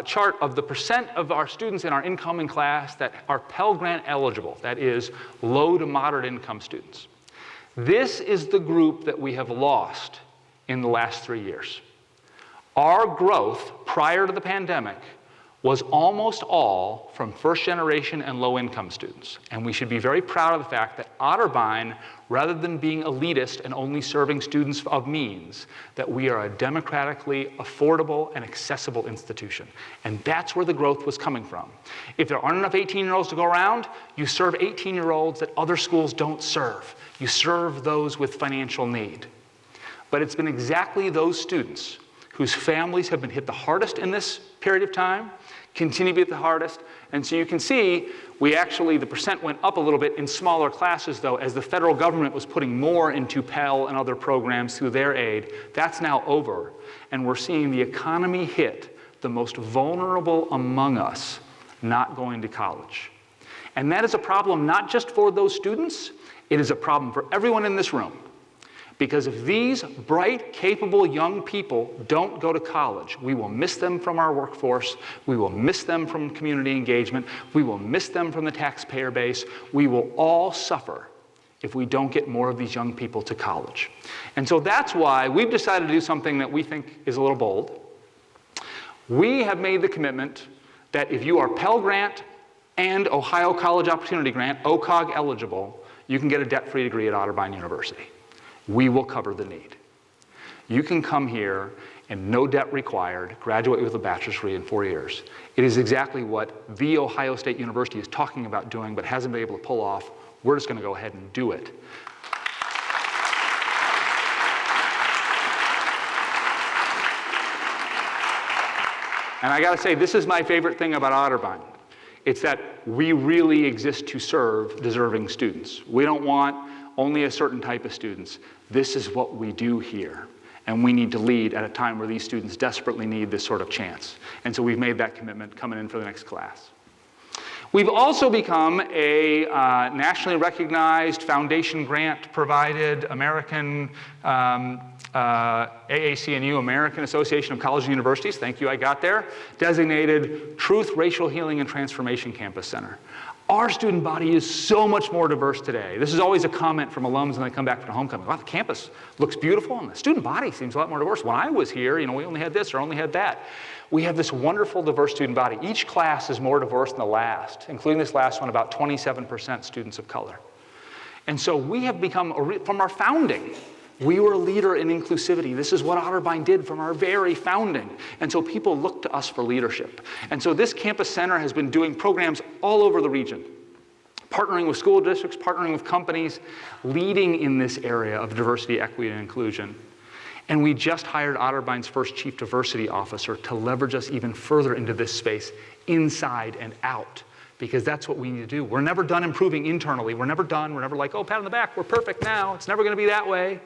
chart of the percent of our students in our incoming class that are Pell Grant eligible, that is low to moderate income students. This is the group that we have lost in the last 3 years. Our growth prior to the pandemic was almost all from first generation and low income students. And we should be very proud of the fact that Otterbein, rather than being elitist and only serving students of means, that we are a democratically affordable and accessible institution. And that's where the growth was coming from. If there aren't enough 18-year-olds to go around, you serve 18-year-olds that other schools don't serve. You serve those with financial need. But it's been exactly those students whose families have been hit the hardest in this period of time, continue to be hit the hardest. And so you can see, the percent went up a little bit in smaller classes, though, as the federal government was putting more into Pell and other programs through their aid. That's now over. And we're seeing the economy hit the most vulnerable among us not going to college. And that is a problem not just for those students, it is a problem for everyone in this room. Because if these bright, capable young people don't go to college, we will miss them from our workforce, we will miss them from community engagement, we will miss them from the taxpayer base, we will all suffer if we don't get more of these young people to college. And so that's why we've decided to do something that we think is a little bold. We have made the commitment that if you are Pell Grant and Ohio College Opportunity Grant, OCOG eligible, you can get a debt-free degree at Otterbein University. We will cover the need. You can come here and no debt required, graduate with a bachelor's degree in 4 years. It is exactly what The Ohio State University is talking about doing but hasn't been able to pull off. We're just going to go ahead and do it. And I got to say, this is my favorite thing about Otterbein. It's that we really exist to serve deserving students. We don't want only a certain type of students. This is what we do here. And we need to lead at a time where these students desperately need this sort of chance. And so we've made that commitment coming in for the next class. We've also become a nationally recognized foundation grant provided American AAC&U, American Association of Colleges and Universities, thank you, I got there, designated Truth, Racial Healing, and Transformation Campus Center. Our student body is so much more diverse today. This is always a comment from alums when they come back from homecoming. Wow, the campus looks beautiful, and the student body seems a lot more diverse. When I was here, we only had this or only had that. We have this wonderful, diverse student body. Each class is more diverse than the last, including this last one, about 27% students of color. And so we have become, from our founding, we were a leader in inclusivity. This is what Otterbein did from our very founding. And so people look to us for leadership. And so this campus center has been doing programs all over the region, partnering with school districts, partnering with companies, leading in this area of diversity, equity, and inclusion. And we just hired Otterbein's first chief diversity officer to leverage us even further into this space, inside and out, because that's what we need to do. We're never done improving internally. We're never done. We're never like, oh, pat on the back, we're perfect now. It's never going to be that way.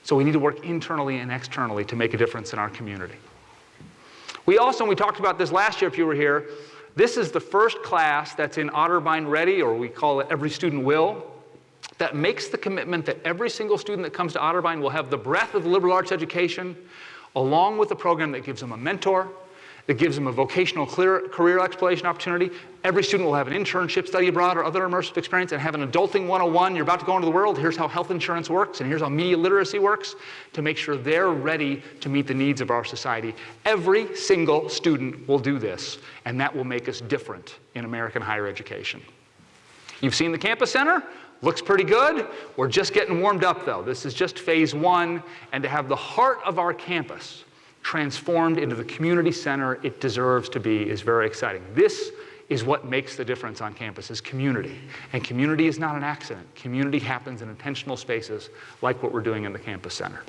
So we need to work internally and externally to make a difference in our community. We talked about this last year if you were here, this is the first class that's in Otterbein Ready, or we call it Every Student Will, that makes the commitment that every single student that comes to Otterbein will have the breadth of the liberal arts education, along with a program that gives them a mentor, that gives them a vocational career exploration opportunity. Every student will have an internship, study abroad, or other immersive experience, and have an adulting 101. You're about to go into the world. Here's how health insurance works, and here's how media literacy works, to make sure they're ready to meet the needs of our society. Every single student will do this, and that will make us different in American higher education. You've seen the campus center. Looks pretty good. We're just getting warmed up, though. This is just phase one, and to have the heart of our campus transformed into the community center it deserves to be is very exciting. This is what makes the difference on campus, is community. And community is not an accident. Community happens in intentional spaces like what we're doing in the campus center.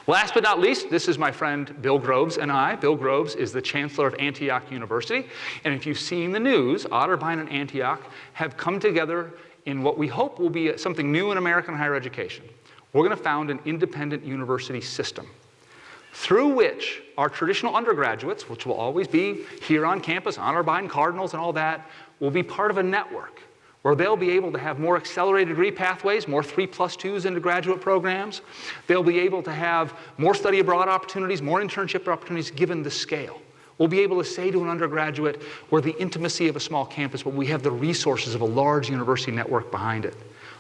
Last but not least, this is my friend Bill Groves and I. Bill Groves is the chancellor of Antioch University. And if you've seen the news, Otterbein and Antioch have come together in what we hope will be something new in American higher education. We're going to found an independent university system through which our traditional undergraduates, which will always be here on campus, Otterbein, Cardinals, and all that, will be part of a network where they'll be able to have more accelerated degree pathways, more 3+2s into graduate programs. They'll be able to have more study abroad opportunities, more internship opportunities given the scale. We'll be able to say to an undergraduate, we're the intimacy of a small campus, but we have the resources of a large university network behind it.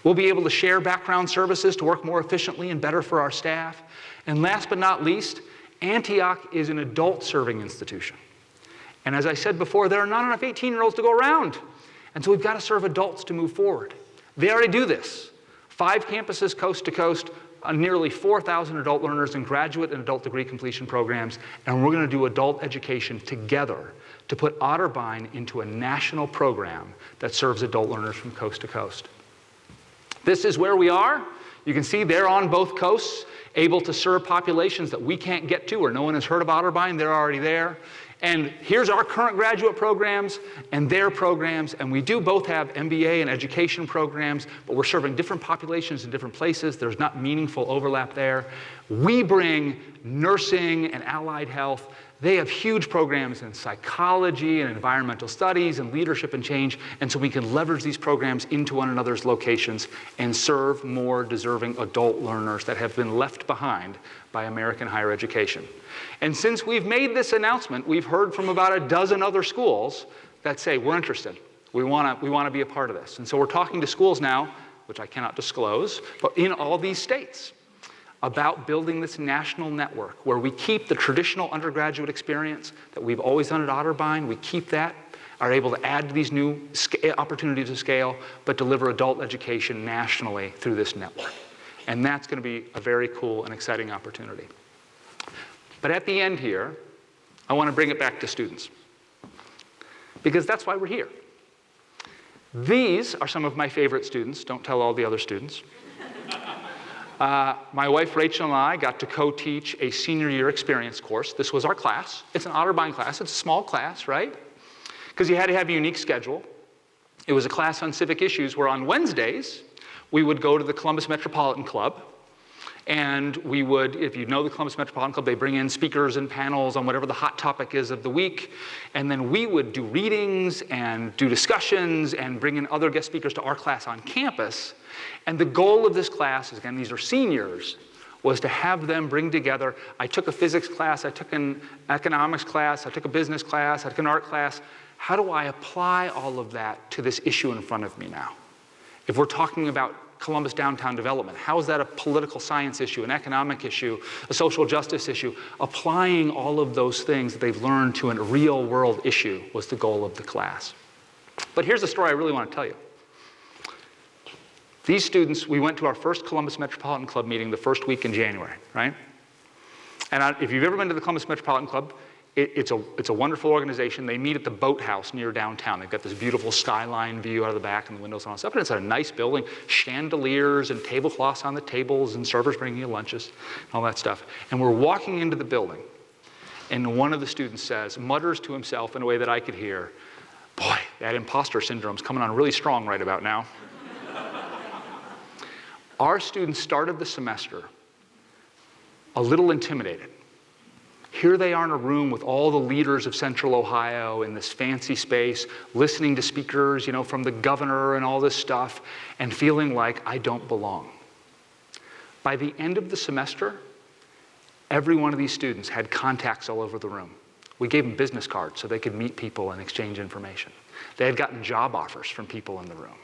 We'll be able to share background services to work more efficiently and better for our staff. And last but not least, Antioch is an adult-serving institution. And as I said before, there are not enough 18-year-olds to go around. And so we've got to serve adults to move forward. They already do this. 5 campuses coast to coast, nearly 4,000 adult learners in graduate and adult degree completion programs, and we're going to do adult education together to put Otterbein into a national program that serves adult learners from coast to coast. This is where we are. You can see they're on both coasts, able to serve populations that we can't get to or no one has heard of Otterbein. They're already there. And here's our current graduate programs and their programs, and we do both have MBA and education programs, but we're serving different populations in different places. There's not meaningful overlap there. We bring nursing and allied health. They have huge programs in psychology and environmental studies and leadership and change, and so we can leverage these programs into one another's locations and serve more deserving adult learners that have been left behind by American higher education. And since we've made this announcement, we've heard from about a dozen other schools that say, we're interested. We want to be a part of this. And so we're talking to schools now, which I cannot disclose, but in all these states, about building this national network where we keep the traditional undergraduate experience that we've always done at Otterbein, we keep that, are able to add to these new opportunities of scale, but deliver adult education nationally through this network. And that's going to be a very cool and exciting opportunity. But at the end here, I want to bring it back to students, because that's why we're here. These are some of my favorite students. Don't tell all the other students. My wife Rachel and I got to co-teach a senior year experience course. This was our class. It's an Otterbein class. It's a small class, right? Because you had to have a unique schedule. It was a class on civic issues where on Wednesdays, we would go to the Columbus Metropolitan Club. And we would, if you know the Columbus Metropolitan Club, they bring in speakers and panels on whatever the hot topic is of the week. And then we would do readings and do discussions and bring in other guest speakers to our class on campus. And the goal of this class, again, these are seniors, was to have them bring together. I took a physics class, I took an economics class, I took a business class, I took an art class. How do I apply all of that to this issue in front of me now? If we're talking about Columbus downtown development, how is that a political science issue, an economic issue, a social justice issue? Applying all of those things that they've learned to a real world issue was the goal of the class. But here's the story I really want to tell you. These students, we went to our first Columbus Metropolitan Club meeting the first week in January, right? And if you've ever been to the Columbus Metropolitan Club, it's a wonderful organization. They meet at the boathouse near downtown. They've got this beautiful skyline view out of the back and the windows and all that stuff. And it's a nice building, chandeliers and tablecloths on the tables and servers bringing you lunches and all that stuff. And we're walking into the building, and one of the students mutters to himself in a way that I could hear, boy, that imposter syndrome's coming on really strong right about now. Our students started the semester a little intimidated. Here they are in a room with all the leaders of Central Ohio in this fancy space, listening to speakers, from the governor and all this stuff, and feeling like I don't belong. By the end of the semester, every one of these students had contacts all over the room. We gave them business cards so they could meet people and exchange information. They had gotten job offers from people in the room.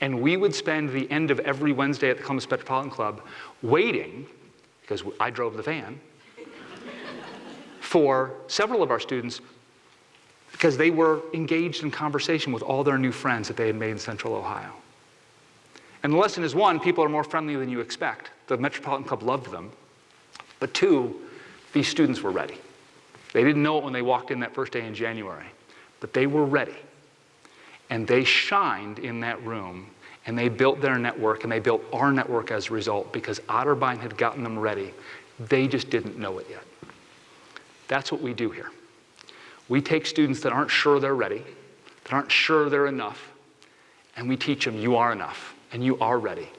And we would spend the end of every Wednesday at the Columbus Metropolitan Club waiting, because I drove the van, for several of our students because they were engaged in conversation with all their new friends that they had made in Central Ohio. And the lesson is, one, people are more friendly than you expect. The Metropolitan Club loved them. But two, these students were ready. They didn't know it when they walked in that first day in January, but they were ready. And they shined in that room, and they built their network, and they built our network as a result because Otterbein had gotten them ready. They just didn't know it yet. That's what we do here. We take students that aren't sure they're ready, that aren't sure they're enough, and we teach them you are enough, and you are ready,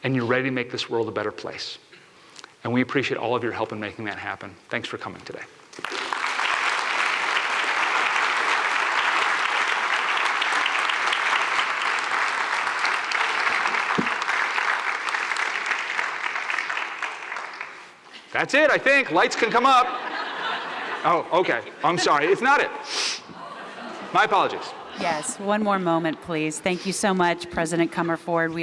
and you're ready to make this world a better place. And we appreciate all of your help in making that happen. Thanks for coming today. That's it, I think. Lights can come up. Oh, okay. I'm sorry. It's not it. My apologies. Yes, one more moment, please. Thank you so much, President Comerford. We